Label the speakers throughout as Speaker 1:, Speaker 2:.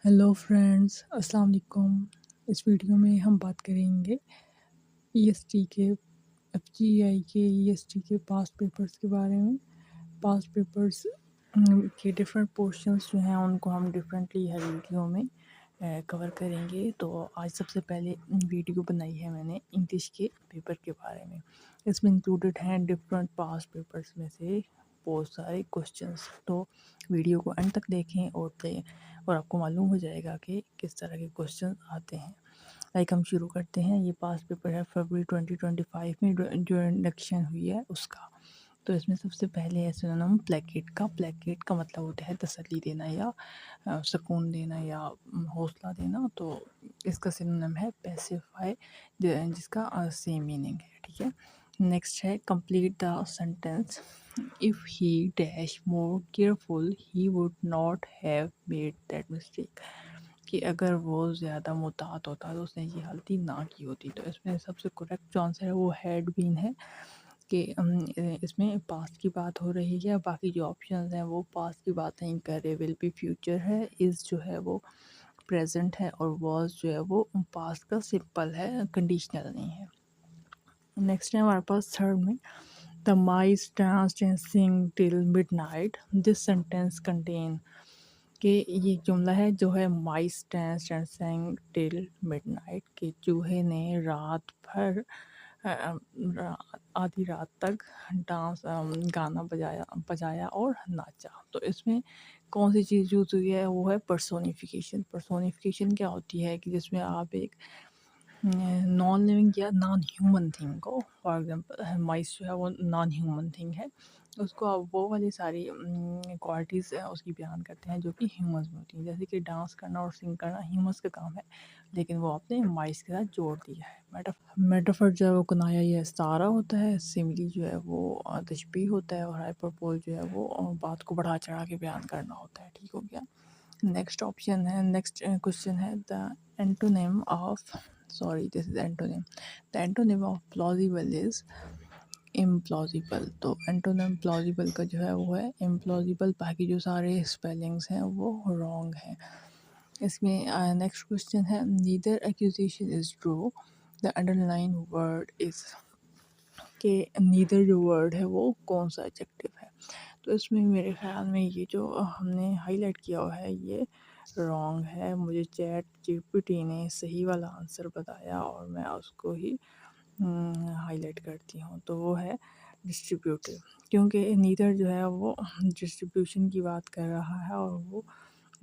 Speaker 1: Hello friends, अस्सलाम वालेकुम। इस वीडियो में हम बात करेंगे ईएसटी के एफजीआई के ईएसटी के पास्ट पेपर्स के बारे में। पास्ट पेपर्स के डिफरेंट पोर्शंस जो हैं उनको हम डिफरेंटली हर वीडियो में कवर करेंगे। तो आज सबसे पहले वीडियो बनाई है मैंने इंग्लिश के पेपर के बारे में। इसमें इंक्लूडेड हैं डिफरेंट पास्ट पेपर्स में से बहुत सारे क्वेश्चंस। तो वीडियो को एंड तक देखें और आपको मालूम हो जाएगा कि किस तरह के क्वेश्चन आते हैं। लाइक हम शुरू करते हैं। ये पास्ट पेपर है फरवरी 2025 में जो इंडक्शन हुई है उसका। तो इसमें सबसे पहले है सिनोनिम प्लेकेट का। प्लेकेट का मतलब होता है तसल्ली देना या सुकून देना या हौसला देना। तो इसका सिनोनिम है पैसिफाई, जिसका सेम मीनिंग है। ठीक है। नेक्स्ट है complete the sentence. If he dash more careful he would not have made that mistake. कि अगर वो ज़्यादा मुहतात होता तो उसने ये गलती ना की होती। तो इसमें सबसे करेक्ट जो आंसर है वो हैड बीन है कि इसमें पास्ट की बात हो रही है। बाकी जो ऑप्शंस हैं वो पास्ट की बात नहीं कर रहे। विल बी फ्यूचर है, इज़ जो है वो प्रेजेंट है, और वॉज जो है वो पास्ट का सिंपल है, कंडीशनल नहीं है। नेक्स्ट है हमारे पास थर्ड में the mice danced and sing till midnight. This sentence contain कि ये जुमला है जो है mice danced and sang till midnight कि चूहे ने रात भर आधी रात तक गाना बजाया और नाचा। तो इसमें कौन सी चीज़ यूज़ हुई है वो है पर्सोनिफिकेशन। पर्सोनिफिकेशन क्या होती है कि जिसमें आप एक नॉन लिविंग या नॉन ह्यूमन थिंग को, फॉर एग्जांपल माइस जो है वो नॉन ह्यूमन थिंग है, उसको आप वो वाली सारी क्वालिटीज़ उसकी बयान करते हैं जो कि ह्यूमंस में होती हैं। जैसे कि डांस करना और सिंग करना ह्यूमंस का काम है, लेकिन वो आपने माइस के साथ जोड़ दिया है। मेटाफर जो है वो कनाया या इस्तारा होता है। सिमिली जो है वो तशबीह होता है, और हाइपरबोल जो है वो बात को बढ़ा चढ़ा के बयान करना होता है। ठीक हो गया। नेक्स्ट ऑप्शन है, नेक्स्ट क्वेश्चन है the antonym of, sorry this is antonym, the antonym of plausible is implausible. तो एंटोनिम प्लॉजिबल का जो है वो है इम्प्लॉजिबल। बाकी जो सारे स्पेलिंग्स हैं वो रॉन्ग हैं। इसमें नेक्स्ट क्वेश्चन है neither accusation is true, the underline word is. कि नीदर जो वर्ड है वो कौन सा एडजेक्टिव है। तो इसमें मेरे ख्याल में ये जो हमने हाईलाइट किया हुआ है ये रॉन्ग है। मुझे चैट जीपीटी ने सही वाला आंसर बताया और मैं उसको ही हाईलाइट करती हूँ। तो वो है डिस्ट्रीब्यूटिव, क्योंकि नीदर जो है वो डिस्ट्रीब्यूशन की बात कर रहा है और वो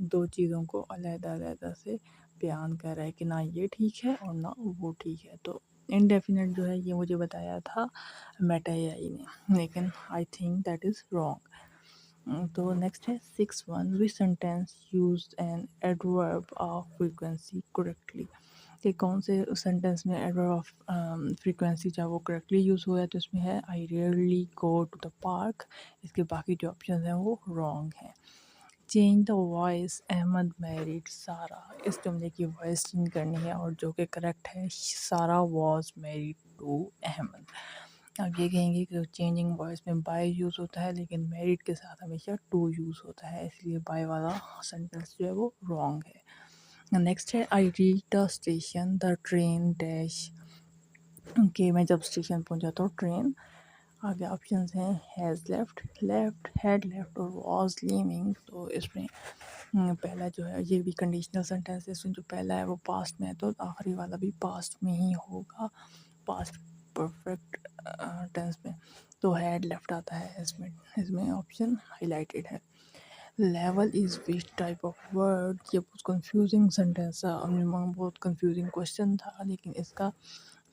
Speaker 1: दो चीज़ों को अलग-अलग से बयान कर रहा है कि ना ये ठीक है और ना वो ठीक है। तो इनडेफिनेट जो है ये मुझे बताया था मेटा एआई ने, लेकिन I think that is wrong. तो नेक्स्ट है 6-1 विच sentence used an adverb of frequency correctly. कि कौन से सेंटेंस में एडवर्ब ऑफ फ्रीक्वेंसी जब वो करेक्टली यूज़ हुआ है। तो इसमें है I rarely go to the park. इसके बाकी जो ऑप्शन हैं वो रॉन्ग हैं। Change the voice Ahmad married Sara. इस जुमले की वॉइस चेंज करनी है और जो कि करेक्ट है सारा वॉज मैरिड टू अहमद। अब ये कहेंगे कि चेंजिंग वॉइस में बाय यूज़ होता है, लेकिन मैरिड के साथ हमेशा टू यूज़ होता है, इसलिए बाय वाला सेंटेंस जो है वो रॉन्ग है। नेक्स्ट है I reach the station the train dash. कि मैं जब स्टेशन पहुंचा तो ट्रेन, आगे ऑप्शंस हैं has left, left, had left और वाज लीविंग। तो इसमें पहला जो है ये भी कंडीशनल सेंटेंस है। इसमें जो पहला है वो पास्ट में है तो आखिरी वाला भी पास्ट में ही होगा, पास्ट परफेक्ट टेंस में। तो हैड लेफ्ट आता है इसमें। इसमें ऑप्शन हाईलाइटेड है। Level is which type of word. ये बहुत कंफ्यूजिंग सेंटेंस था, बहुत कंफ्यूजिंग क्वेश्चन था, लेकिन इसका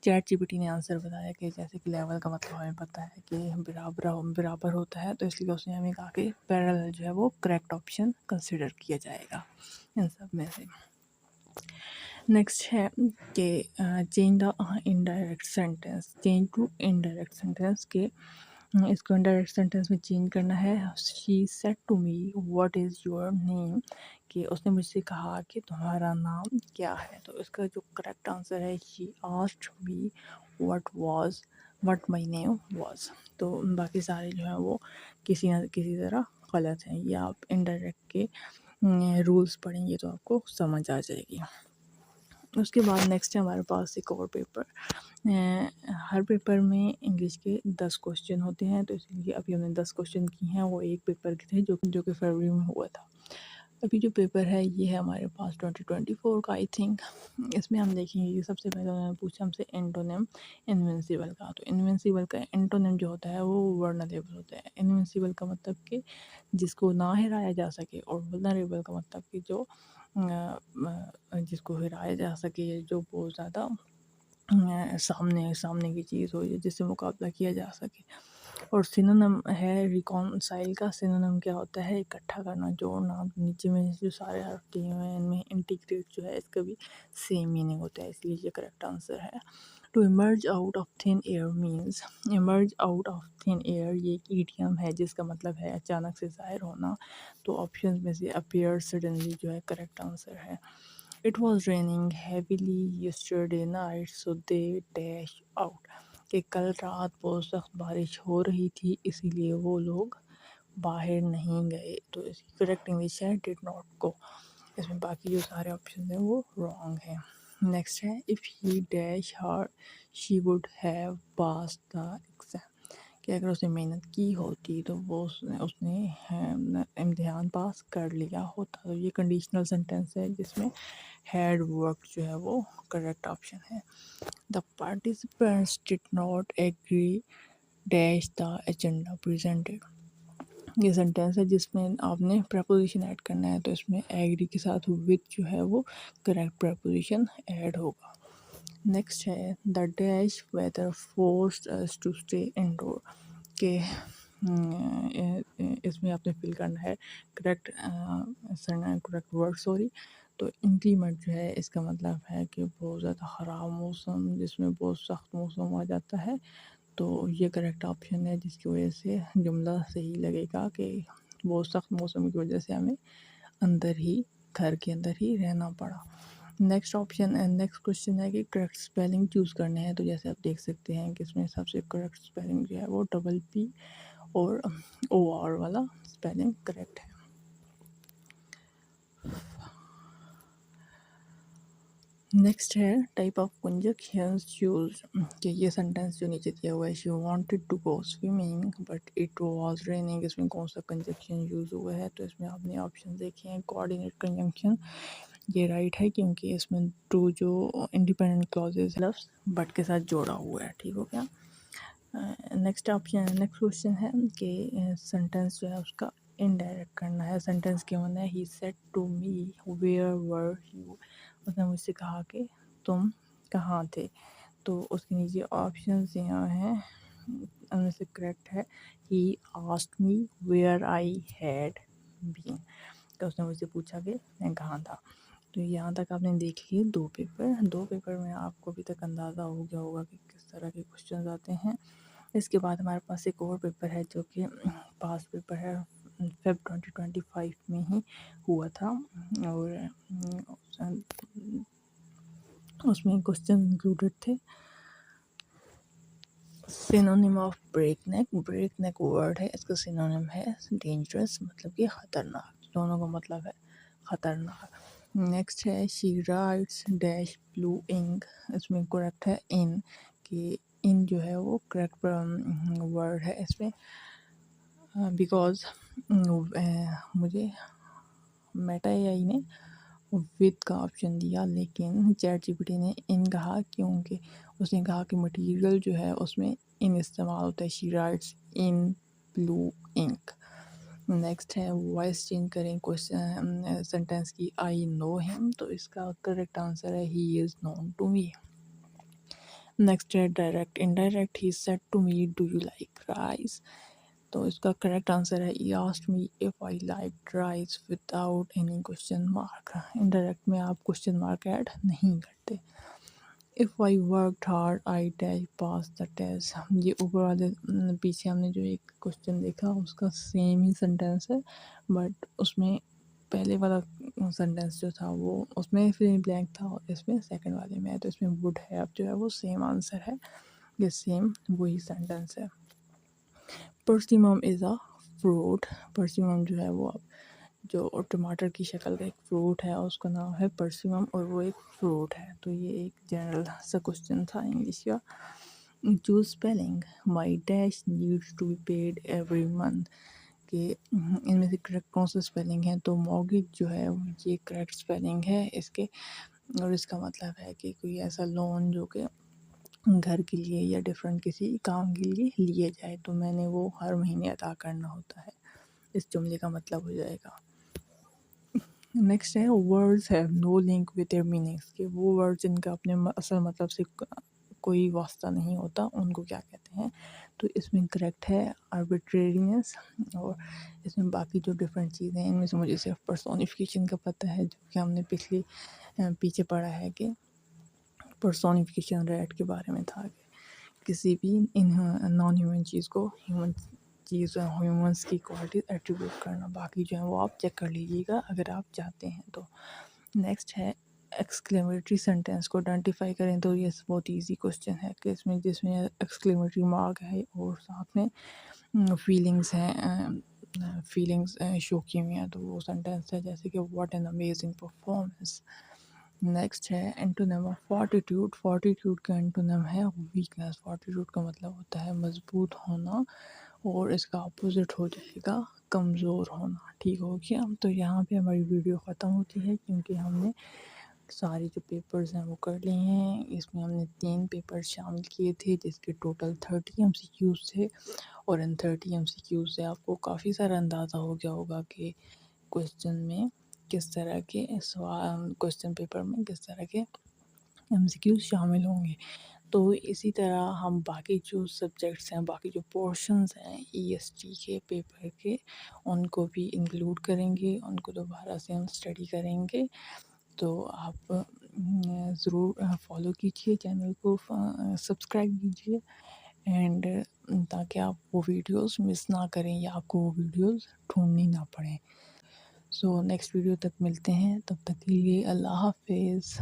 Speaker 1: चैट जीपीटी ने आंसर बताया कि जैसे कि लेवल का मतलब हमें पता है कि बराबर होता है, तो इसलिए उसने हमें कहा कि पैरेलल जो है वो करेक्ट ऑप्शन कंसिडर किया जाएगा इन सब में से। नेक्स्ट है कि change the indirect sentence, change to indirect sentence के इसको इनडायरेक्ट सेंटेंस में चेंज करना है। She said to me what is your name. कि उसने मुझसे कहा कि तुम्हारा नाम क्या है। तो इसका जो करेक्ट आंसर है she asked me what my name was. तो बाकी सारे जो हैं वो किसी न किसी तरह गलत हैं। ये आप इनडायरेक्ट के रूल्स पढ़ेंगे तो आपको समझ आ जाएगी। उसके बाद नेक्स्ट है हमारे पास एक और पेपर। हर पेपर में इंग्लिश के 10 क्वेश्चन होते हैं, तो इसलिए अभी हमने 10 क्वेश्चन किए हैं, वो एक पेपर के थे जो कि फरवरी में हुआ था। अभी जो पेपर है ये है हमारे पास 2024 का आई थिंक। इसमें हम देखेंगे कि सबसे पहले उन्होंने पूछा हमसे एंटोनिम इनविंसिबल का। तो इनविंसिबल का एंटोनिम जो होता है वो वर्नरेबल होता है। इनविंसिबल का मतलब कि जिसको ना हिराया जा सके, और वल्नरेबल का मतलब कि जो जिसको हिराया जा सके, जो बहुत ज़्यादा सामने की चीज़ हो, जिससे मुकाबला किया जा सके। और सिनोनिम है रिकॉन्साइल का। सिनोनिम क्या होता है? इकट्ठा करना, जोड़ना। नीचे में जो सारे हर्फ दिए हुए हैं इनमें इंटीग्रेट जो है इसका भी सेम मीनिंग होता है, इसलिए ये करेक्ट आंसर है। To emerge out of thin air means, emerge out of thin air ये एक ईडियम है जिसका मतलब है अचानक से ज़ाहिर होना। तो ऑप्शन में से अपीयर सडनली जो है करेक्ट आंसर है। It was raining heavily yesterday night, so they dashed out. कि कल रात बहुत सख्त बारिश हो रही थी, इसीलिए वो लोग बाहर नहीं गए। तो इसकी करेक्ट इंग्लिश है डिड नॉट गो। इसमें बाकी जो सारे ऑप्शन हैं वो रॉन्ग हैं। नेक्स्ट है if he dash her she would have pass the exam. कि अगर उसने मेहनत की होती तो वो उसने इम्तिहान पास कर लिया होता। तो ये कंडीशनल सेंटेंस है जिसमें हैड वर्क जो है वो करेक्ट ऑप्शन है। The participants did not agree dash the agenda presented. ये सेंटेंस है जिसमें आपने प्रपोजिशन ऐड करना है, तो इसमें एग्री के साथ विथ जो है वो करेक्ट प्रपोजिशन ऐड होगा। नेक्स्ट है the dash weather forced us to stay indoor. के इसमें आपने फिल करना है करेक्ट वर्ड सॉरी। तो इंक्रीमेंट जो है इसका मतलब है कि बहुत ज़्यादा ख़राब मौसम, जिसमें बहुत सख्त मौसम आ जाता है। तो ये करेक्ट ऑप्शन है जिसकी वजह से जुमला सही लगेगा कि बहुत सख्त मौसम की वजह से हमें घर के अंदर ही रहना पड़ा। नेक्स्ट ऑप्शन नेक्स्ट क्वेश्चन है कि करेक्ट स्पेलिंग चूज़ करने हैं। तो जैसे आप देख सकते हैं कि इसमें सबसे करेक्ट स्पेलिंग जो है वो डबल पी और ओ आर वाला स्पेलिंग करेक्ट है। नेक्स्ट है टाइप ऑफ कंजक्शंस यूज। कि ये सेंटेंस जो नीचे दिया हुआ है she wanted to go swimming but it was raining, इसमें कौन सा कंजक्शन यूज हुआ है? तो इसमें आपने ऑप्शन देखे हैं कोऑर्डिनेट कंजंक्शन, ये राइट है क्योंकि इसमें टू जो इंडिपेंडेंट क्लॉजेज लफ्स बट के साथ जोड़ा हुआ है। ठीक हो गया। नेक्स्ट क्वेश्चन है कि सेंटेंस जो है उसका इनडायरेक्ट करना है। सेंटेंस के मतलब he said to me where were you, उसने मुझसे कहा कि तुम कहाँ थे। तो उसके नीचे ऑप्शन यहाँ हैं, उनमें से करेक्ट है he asked me where I had been. तो उसने मुझसे पूछा कि मैं कहाँ था। तो यहाँ तक आपने देख लिए दो पेपर में आपको अभी तक अंदाज़ा हो गया होगा कि किस तरह के क्वेश्चन आते हैं। इसके बाद हमारे पास एक और पेपर है जो कि पास पेपर है, फेब 2025 में ही हुआ था। और उसमें क्वेश्चन इंक्लूडेड थे synonym of break neck word है, इसका सिनोनिम है डेंजरस, मतलब कि ख़तरनाक। दोनों का मतलब है ख़तरनाक। नेक्स्ट है she writes dash blue ink, इसमें करेक्ट है इन, कि इन जो है वो करेक्ट वर्ड है इसमें। बिकॉज मुझे मेटा एआई ने विद का ऑप्शन दिया, लेकिन चैट जीपीटी ने इन कहा क्योंकि उसने कहा कि मटेरियल जो है उसमें इन इस्तेमाल होता है। She writes in blue ink. Next है वॉइस चेंज करें क्वेश्चन सेंटेंस की। आई नो हिम, तो इसका करेक्ट आंसर है he is known to me. Next है direct indirect, he said to me do you like rice, तो इसका correct answer है he asked me if I like rice without any question mark. Indirect में आप question mark add नहीं करते। If I worked hard I dash pass the test, ये ऊपर वाले पीछे हमने जो एक क्वेश्चन देखा उसका सेम ही सेंटेंस है, बट उसमें पहले वाला सेंटेंस जो था वो उसमें फिर ब्लैंक था और इसमें सेकंड वाले में है। तो इसमें वुड हैव जो है वो सेम आंसर है, ये सेम वही सेंटेंस है। परसिमम इज़ अ फ्रूट, परसिमम जो है वो جو ٹماٹر کی شکل کا ایک فروٹ ہے، اس کا نام ہے پرسیمم، اور وہ ایک فروٹ ہے۔ تو یہ ایک جنرل سا کوسچن تھا انگلش کا۔ Choose spelling, my dash needs to be paid every month, کہ ان میں سے کریکٹ کون سا اسپیلنگ ہے؟ تو موگیج جو ہے یہ کریکٹ اسپیلنگ ہے اس کے، اور اس کا مطلب ہے کہ کوئی ایسا لون جو کہ گھر کے لیے یا ڈفرینٹ کسی کام کے لیے لیے جائے، تو میں نے وہ ہر مہینے ادا کرنا ہوتا ہے، اس جملے کا مطلب ہو جائے گا۔ نیکسٹ ہے words have no link with their meanings, کہ وہ ورڈز جن کا اپنے اصل مطلب سے کوئی واسطہ نہیں ہوتا ان کو کیا کہتے ہیں؟ تو اس میں کریکٹ ہے آربیٹریرینس، اور اس میں باقی جو ڈفرینٹ چیزیں ہیں ان میں سے مجھے صرف پرسونیفیکیشن کا پتہ ہے، جو کہ ہم نے پیچھے پڑھا ہے کہ پرسونیفیکیشن ریٹ کے بارے میں تھا، کہ کسی بھی نان ہیومن چیز کو ہیومنس کی کوالٹیز ایٹریبیوٹ کرنا، باقی جو ہے وہ آپ چیک کر لیجیے گا اگر آپ چاہتے ہیں تو۔ نیکسٹ ہے ایکسکلیمیٹری سینٹینس کو آئیڈینٹیفائی کریں، تو یہ بہت ایزی کوسچن ہے، کہ جس میں ایکسکلیمیٹری مارک ہے اور ساتھ میں فیلنگس ہیں، فیلنگس شو کی ہوئی ہیں، تو وہ سینٹینس ہے جیسے کہ what an amazing performance. Next ہے اینٹونیم آف فارٹیٹیوڈ، فارٹیٹیوڈ کا اینٹونیم ہے ویکنیس، فارٹیٹیوڈ کا مطلب ہوتا ہے مضبوط ہونا، اور اس کا اپوزٹ ہو جائے گا کمزور ہونا۔ ٹھیک ہو گیا؟ تو یہاں پہ ہماری ویڈیو ختم ہوتی ہے، کیونکہ ہم نے سارے جو پیپرز ہیں وہ کر لیے ہیں۔ اس میں ہم نے 3 پیپر شامل کیے تھے، جس کے ٹوٹل 30 ایم سی کیوز تھے، اور ان 30 ایم سی کیوز سے آپ کو کافی سارا اندازہ ہو گیا ہوگا کہ کوسچن میں کس طرح کے سوال، کوسچن پیپر میں کس طرح کے ایم سی کیوز شامل ہوں گے۔ تو اسی طرح ہم باقی جو سبجیکٹس ہیں، باقی جو پورشنز ہیں ای ایس ٹی کے پیپر کے، ان کو بھی انکلوڈ کریں گے، ان کو دوبارہ سے ہم اسٹڈی کریں گے۔ تو آپ ضرور فالو کیجیے چینل کو، سبسکرائب کیجیے، اینڈ تاکہ آپ وہ ویڈیوز مس نہ کریں یا آپ کو وہ ویڈیوز ڈھونڈنی نہ پڑیں۔ سو نیکسٹ ویڈیو تک ملتے ہیں، تب تک کے لیے اللہ حافظ۔